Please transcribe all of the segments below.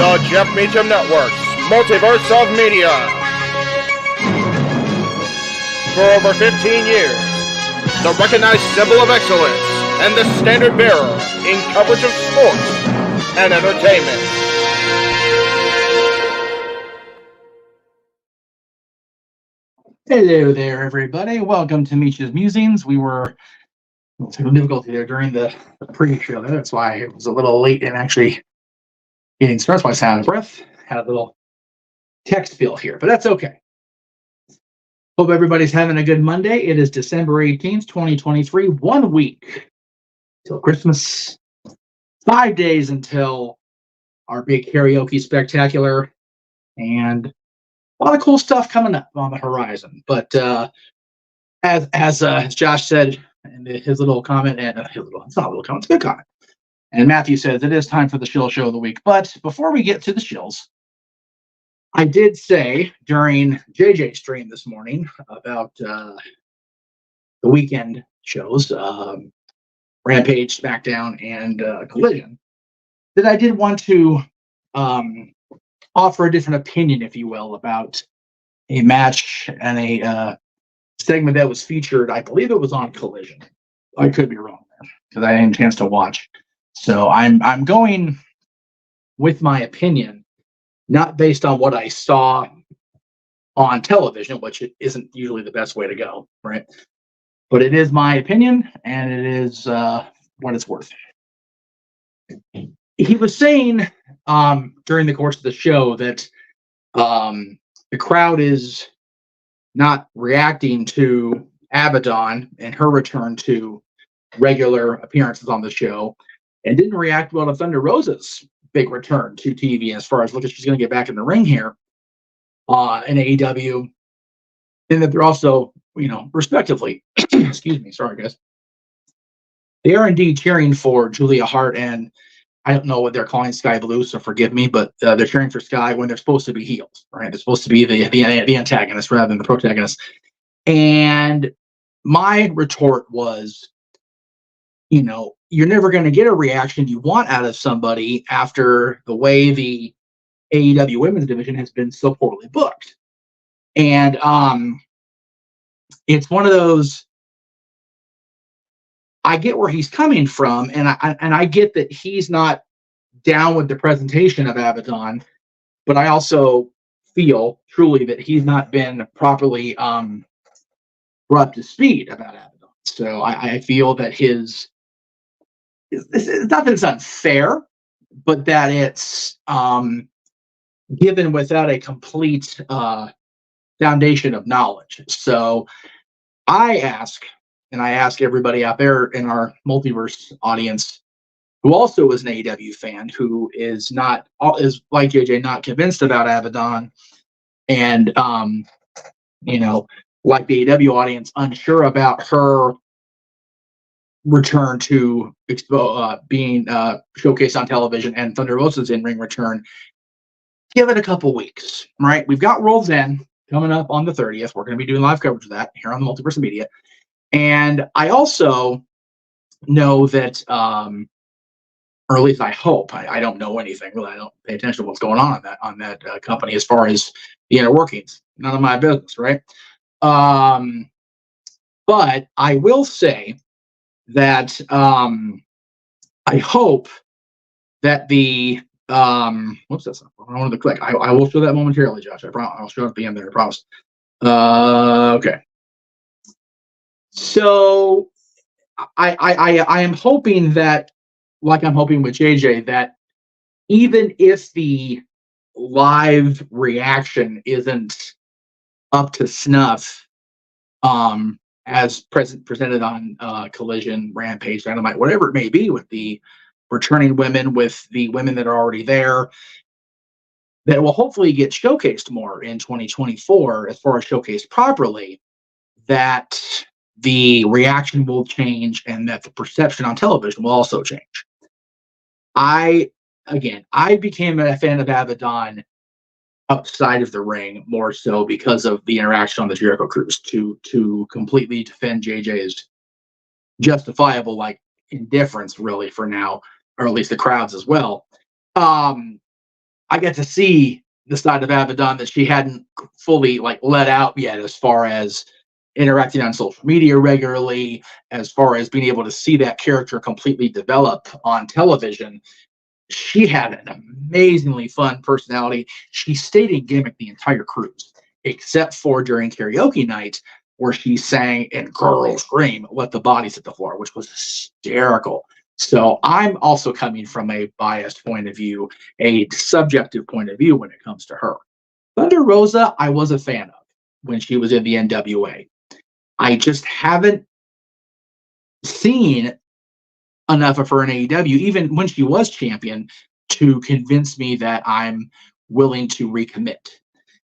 The Jeff Meacham Network's Multiverse of Media. For over 15 years, the recognized symbol of excellence and the standard bearer in coverage of sports and entertainment. Hello there, everybody. Welcome to Meach's Musings. We were having difficulty there during the pre-show. That's why it was a little late in actually getting started. My sound of breath had a little text fill here, but that's okay. Hope everybody's having a good Monday. It is December 18th, 2023. 1 week till Christmas. 5 days until our big karaoke spectacular, and a lot of cool stuff coming up on the horizon. But as Josh said in his little comment, and it's not a little comment, it's a good comment. And Matthew says it is time for the shill show of the week. But before we get to the shills, I did say during JJ's stream this morning about the weekend shows, Rampage, SmackDown, and Collision, that I did want to offer a different opinion, if you will, about a match and a segment that was featured. I believe it was on Collision. I could be wrong there because I didn't have a chance to watch. So I'm going with my opinion, not based on what I saw on television, which it isn't usually the best way to go, right? But it is my opinion, and it is what it's worth. He was saying during the course of the show that the crowd is not reacting to Abaddon and her return to regular appearances on the show, and didn't react well to Thunder Rosa's big return to TV as far as look, she's going to get back in the ring here in AEW, and that they're also, respectively, excuse me, sorry guys, they are indeed cheering for Julia Hart, and I don't know what they're calling Sky Blue, so forgive me, but they're cheering for Sky when they're supposed to be heels, right? They're supposed to be the antagonist rather than the protagonist. And my retort was, you're never going to get a reaction you want out of somebody after the way the AEW women's division has been so poorly booked. And it's one of those, I get where he's coming from, and I get that he's not down with the presentation of Abaddon, but I also feel truly that he's not been properly brought to speed about Abaddon. So I feel that it's not that it's unfair, but that it's given without a complete foundation of knowledge. So I ask everybody out there in our multiverse audience who also is an AEW fan, who is like JJ, not convinced about Abaddon, and like the AEW audience, unsure about her return to being showcased on television and Thunder Rosa's in-ring return. Give it a couple weeks, right? We've got World's End coming up on the 30th. We're going to be doing live coverage of that here on the Multiverse of Media. And I also know that, or at least I hope, I don't know anything really. I don't pay attention to what's going on that company as far as the inner workings. None of my business, right? But I will say that I hope that the whoops, that's not what I wanted to click. I will show that momentarily, Josh. I'll show it at the end there. I promise. Okay. So I am hoping that, like I'm hoping with JJ, that even if the live reaction isn't up to snuff, as presented on Collision, Rampage, Dynamite, whatever it may be, with the returning women, with the women that are already there, that will hopefully get showcased more in 2024 as far as showcased properly, that the reaction will change and that the perception on television will also change. I became a fan of Abaddon outside of the ring more so because of the interaction on the Jericho Cruise to completely defend JJ's justifiable indifference really for now, or at least the crowds as well. I get to see the side of Abaddon that she hadn't fully like let out yet, as far as interacting on social media regularly, as far as being able to see that character completely develop on television. She had an amazingly fun personality. She stayed in gimmick the entire cruise, except for during karaoke night, where she sang and girl scream, let the bodies hit the floor, which was hysterical. So I'm also coming from a biased point of view, a subjective point of view when it comes to her. Thunder Rosa, I was a fan of when she was in the NWA. I just haven't seen enough of her in AEW, even when she was champion, to convince me that I'm willing to recommit.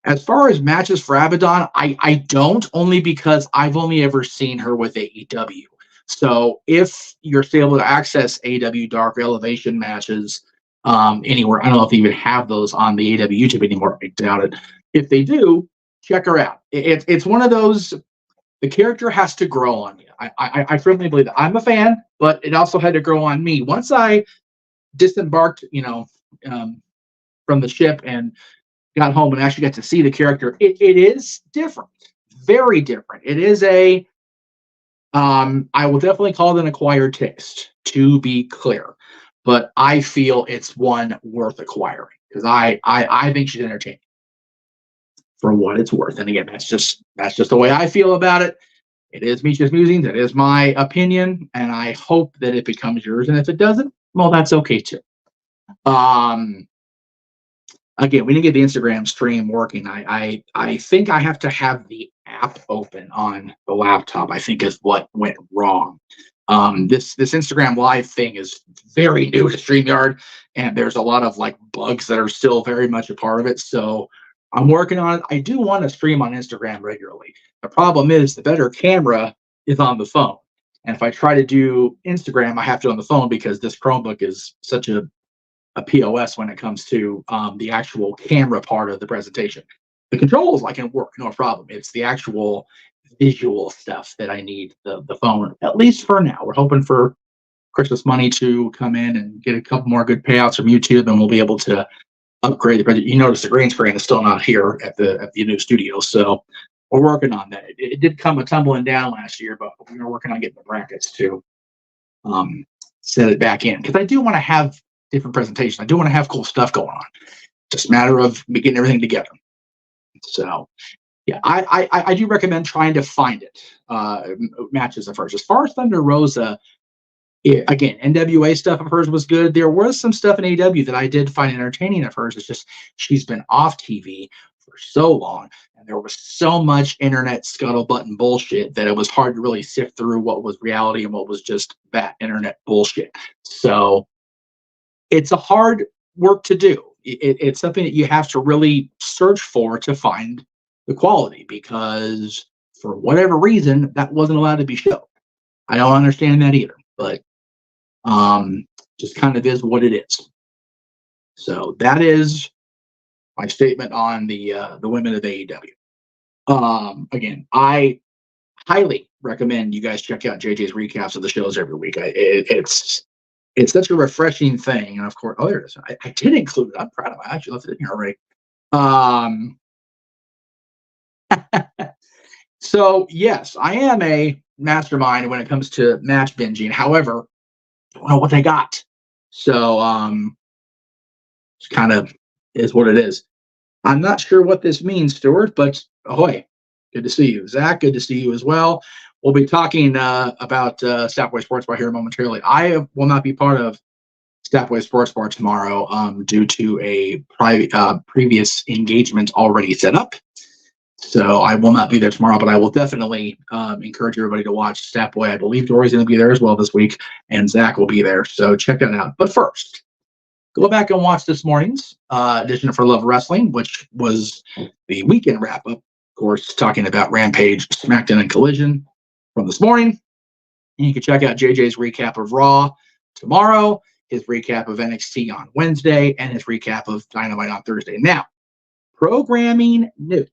As far as matches for Abaddon, I don't, only because I've only ever seen her with AEW. So if you're still able to access AEW Dark Elevation matches anywhere, I don't know if they even have those on the AEW YouTube anymore. I doubt it. If they do, check her out. It's one of those. The character has to grow on you. I firmly believe that. I'm a fan, but it also had to grow on me. Once I disembarked, from the ship and got home and actually got to see the character, it is different, very different. It is I will definitely call it an acquired taste, to be clear, but I feel it's one worth acquiring because I think she's entertaining for what it's worth. And again, that's just the way I feel about it. It is Meach's Musings. It is my opinion, and I hope that it becomes yours. And if it doesn't, well, that's okay too. Again, we didn't get the Instagram stream working. I think I have to have the app open on the laptop, I think is what went wrong. This Instagram live thing is very new to StreamYard, and there's a lot of like bugs that are still very much a part of it. So I'm working on it. I do want to stream on Instagram regularly. The problem is the better camera is on the phone. And if I try to do Instagram, I have to on the phone because this Chromebook is such a POS when it comes to the actual camera part of the presentation. The controls I can work, no problem. It's the actual visual stuff that I need the phone, at least for now. We're hoping for Christmas money to come in and get a couple more good payouts from YouTube, and we'll be able to upgrade the project. You notice the green screen is still not here at the new studio, so we're working on that. It did come a tumbling down last year, but we are working on getting the brackets to set it back in because I do want to have different presentations. I do want to have cool stuff going on. Just a matter of getting everything together. So yeah, I do recommend trying to find it. Matches at first. As far as Thunder Rosa, again, NWA stuff of hers was good. There was some stuff in AEW that I did find entertaining of hers. It's just she's been off TV for so long, and there was so much internet scuttlebutt and bullshit that it was hard to really sift through what was reality and what was just that internet bullshit. So it's a hard work to do. It's something that you have to really search for to find the quality because for whatever reason, that wasn't allowed to be shown. I don't understand that either, but just kind of is what it is. So that is my statement on the women of AEW. Again, I highly recommend you guys check out JJ's recaps of the shows every week. It's such a refreshing thing, and of course, there it is. I did include it. I'm proud of it. I actually left it in here already. So yes, I am a mastermind when it comes to match binging. However, I don't know what they got. So it's kind of is what it is. I'm not sure what this means, Stuart, but ahoy. Good to see you. Zach, good to see you as well. We'll be talking about Stapway Sports Bar here momentarily. I will not be part of Stapway Sports Bar tomorrow due to a previous engagement already set up. So I will not be there tomorrow, but I will definitely encourage everybody to watch Stapway. I believe Dory's going to be there as well this week, and Zach will be there. So check that out. But first, go back and watch this morning's edition of For Love Wrestling, which was the weekend wrap-up, of course, talking about Rampage, SmackDown, and Collision from this morning. And you can check out JJ's recap of Raw tomorrow, his recap of NXT on Wednesday, and his recap of Dynamite on Thursday. Now, programming note.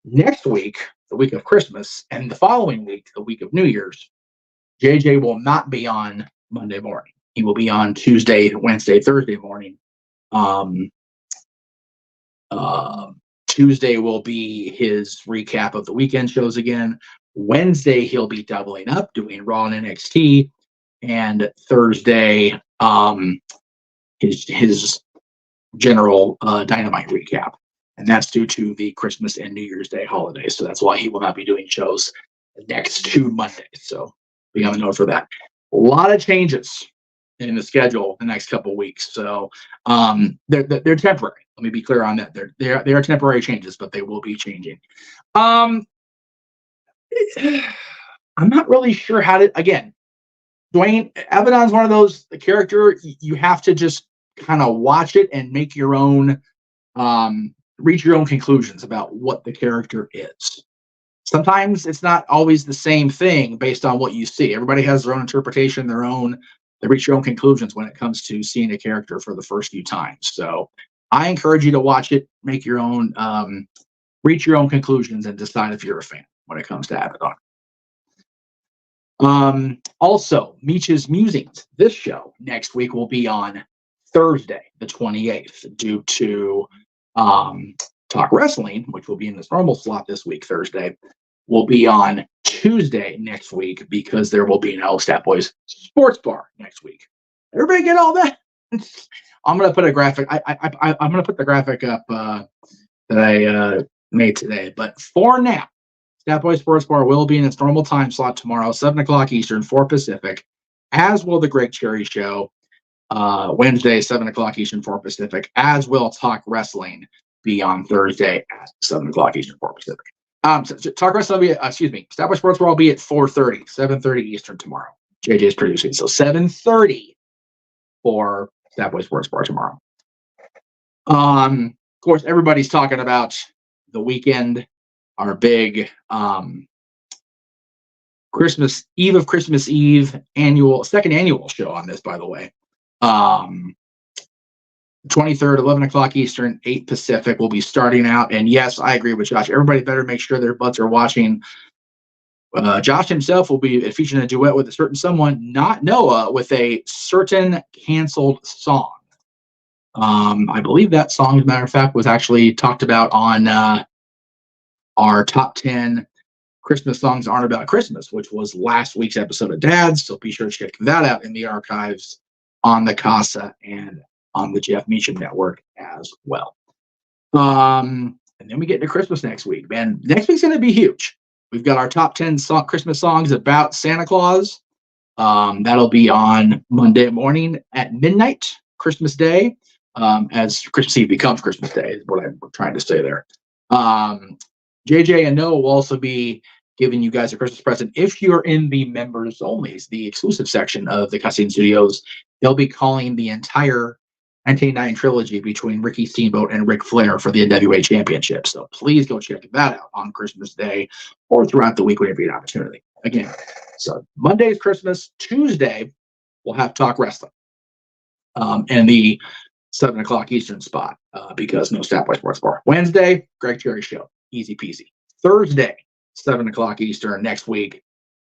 Next week, the week of Christmas, and the following week, the week of New Year's, JJ will not be on Monday morning. He will be on Tuesday, Wednesday, Thursday morning Um, Tuesday will be his recap of the weekend shows again. Wednesday, he'll be doubling up, doing Raw and NXT. And Thursday, his general Dynamite recap. And that's due to the Christmas and New Year's Day holidays. So that's why he will not be doing shows next 2 Mondays. So be on the note for that. A lot of changes in the schedule the next couple of weeks. So they're temporary. Let me be clear on that. They are temporary changes, but they will be changing. I'm not really sure how to. Again, Dwayne Abaddon's one of those character you have to just kind of watch it and make your own, reach your own conclusions about what the character is. Sometimes it's not always the same thing based on what you see. Everybody has their own interpretation, they reach your own conclusions when it comes to seeing a character for the first few times. So I encourage you to watch it, make your own, reach your own conclusions, and decide if you're a fan when it comes to Abaddon. Also, Meach's Musings, this show next week will be on Thursday, the 28th, due to Talk Wrestling, which will be in this normal slot this week, Thursday, will be on Tuesday next week because there will be no Stat Boys Sports Bar next week. Everybody get all that? I'm gonna put a graphic. I'm gonna put the graphic up that I made today. But for now, Stat Boy Sports Bar will be in its normal time slot tomorrow, 7 o'clock Eastern, 4 Pacific, as will the Greg Cherry Show, Wednesday, 7 o'clock Eastern, 4 Pacific, as will Talk Wrestling be on Thursday at 7 o'clock Eastern, 4 Pacific. So Talk Wrestling will be, Stat Boy Sports Bar will be at 4:30, 7:30 Eastern tomorrow. JJ's producing, so 7:30 for Stat Boy Sports Bar tomorrow. Of course, everybody's talking about the weekend, our big Christmas Eve second annual show on this, by the way. 23rd, 11 o'clock Eastern, 8 Pacific will be starting out. And yes, I agree with Josh. Everybody better make sure their butts are watching. Josh himself will be featuring a duet with a certain someone, not Noah, with a certain canceled song. I believe that song, as a matter of fact, was actually talked about on our top 10 Christmas songs aren't about Christmas, which was last week's episode of Dads. So be sure to check that out in the archives on the Casa and on the Jeff Meacham Network as well. And then we get into Christmas next week. Man, next week's going to be huge. We've got our top 10 Christmas songs about Santa Claus. That'll be on Monday morning at midnight, Christmas Day, as Christmas Eve becomes Christmas Day, is what I'm trying to say there. JJ and Noah will also be giving you guys a Christmas present if you're in the members only, the exclusive section of the Cussing Studios. They'll be calling the entire 1989 trilogy between Ricky Steamboat and Ric Flair for the NWA Championship. So please go check that out on Christmas Day or throughout the week whenever you get an opportunity. Again, so Monday's Christmas. Tuesday, we'll have Talk Wrestling and the 7 o'clock Eastern spot because no Stat Boy Sports Bar. Wednesday, Greg Cherry Show. Easy peasy. Thursday, 7 o'clock Eastern next week,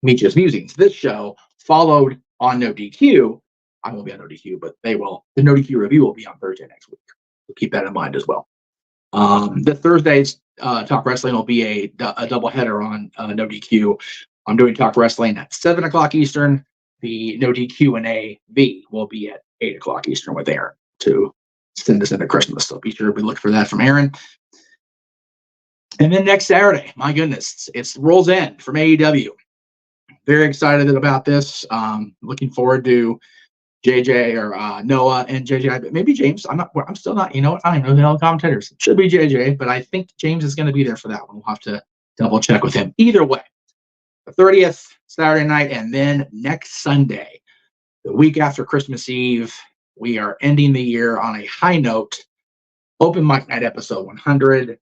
Meach's Musings. This show followed on No DQ. I won't be on No DQ, but they will. The No DQ review will be on Thursday next week. So keep that in mind as well. The Thursday's Talk Wrestling will be a doubleheader on No DQ. I'm doing Talk Wrestling at 7 o'clock Eastern. The No DQ and AV will be at 8 o'clock Eastern with Aaron to send us into Christmas. So be sure to look for that from Aaron. And then next Saturday, my goodness, it's World's End from AEW. Very excited about this. Looking forward to JJ or Noah and JJ, maybe James. I'm still not, you know what? I don't even know who the hell the commentators. Should be JJ, but I think James is going to be there for that one. We'll have to double check with him. Either way, the 30th, Saturday night, and then next Sunday, the week after Christmas Eve, we are ending the year on a high note. Open Mic Night episode 100,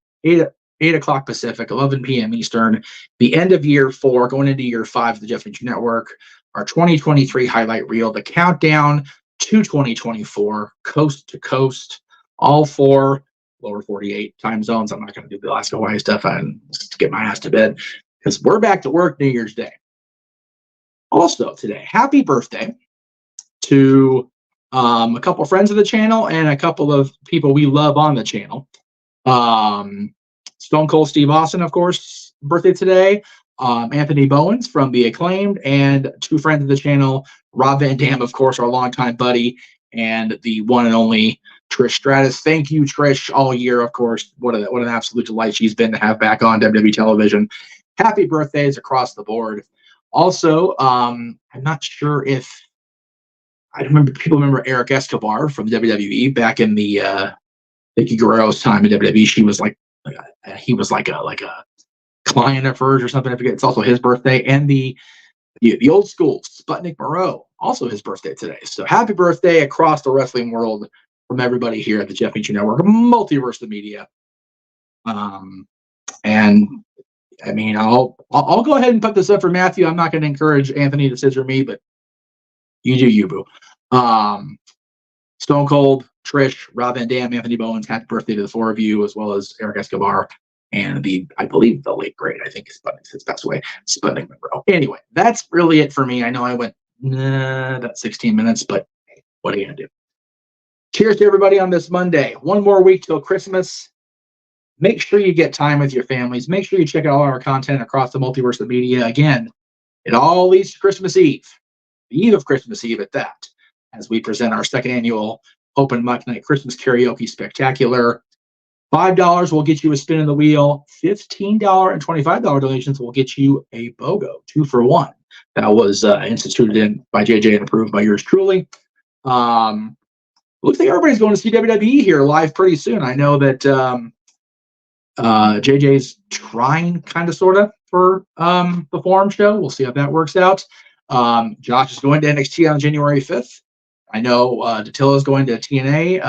8 o'clock Pacific, 11 p.m. Eastern. The end of year 4, going into year 5 of the Jeff Meacham Network. Our 2023 highlight reel, the countdown to 2024, coast to coast, all 4 lower 48 time zones. I'm not going to do the Alaska Hawaii stuff and just get my ass to bed because we're back to work New Year's Day. Also today, happy birthday to a couple of friends of the channel, and a couple of people we love on the channel. Stone Cold Steve Austin, of course, birthday today. Anthony Bowens from The Acclaimed, and two friends of the channel, Rob Van Dam, of course, our longtime buddy, and the one and only Trish Stratus. Thank you, Trish, all year, of course. What an absolute delight she's been to have back on WWE television. Happy birthdays across the board. Also, I'm not sure if people remember Eric Escobar from WWE back in the Vicky Guerrero's time in WWE. He was like a client of hers or something. I forget. It's also his birthday, and the old school Sputnik Moreau, also his birthday today. So happy birthday across the wrestling world from everybody here at the Jeff Meach Network, Multiverse of Media. And I mean, I'll go ahead and put this up for Matthew. I'm not going to encourage Anthony to scissor me, but you do you, boo. Stone Cold, Trish, Rob Van Dam, Anthony Bowens, happy birthday to the four of you, as well as Eric Escobar and I believe the late great, I think his passed away, Sputnik Monroe. Anyway, that's really it for me. I know I went about 16 minutes, but hey, what are you going to do? Cheers to everybody on this Monday. One more week till Christmas. Make sure you get time with your families. Make sure you check out all our content across the Multiverse of Media. Again, it all leads to Christmas Eve, the eve of Christmas Eve at that, as we present our second annual Open Mic Night Christmas Karaoke Spectacular. $5 will get you a spin in the wheel. $15 and $25 donations will get you a BOGO, 2 for 1. That was instituted by JJ and approved by yours truly. Looks like everybody's going to see WWE here live pretty soon. I know that JJ's trying kind of sort of for the Forum show. We'll see how that works out. Josh is going to NXT on January 5th. I know Dattila is going to TNA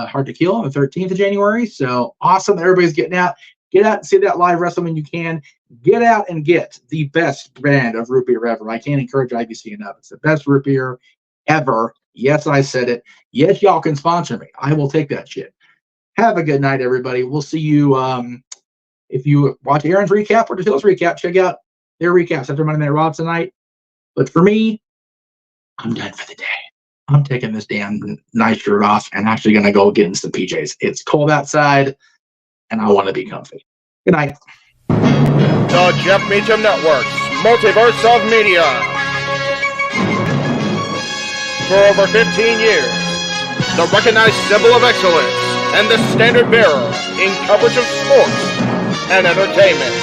Hard to Kill on the 13th of January. So awesome. Everybody's getting out. Get out and see that live wrestling when you can. Get out and get the best brand of root beer ever. I can't encourage IBC enough. It's the best root beer ever. Yes, I said it. Yes, y'all can sponsor me. I will take that shit. Have a good night, everybody. We'll see you. If you watch Aaron's recap or Dattila's recap, check out their recaps after Monday Night Raw tonight. But for me, I'm done for the day. I'm taking this damn nice shirt off and actually going to go get in some PJs. It's cold outside, and I want to be comfy. Good night. The Jeff Meacham Network's Multiverse of Media. For over 15 years, the recognized symbol of excellence and the standard bearer in coverage of sports and entertainment.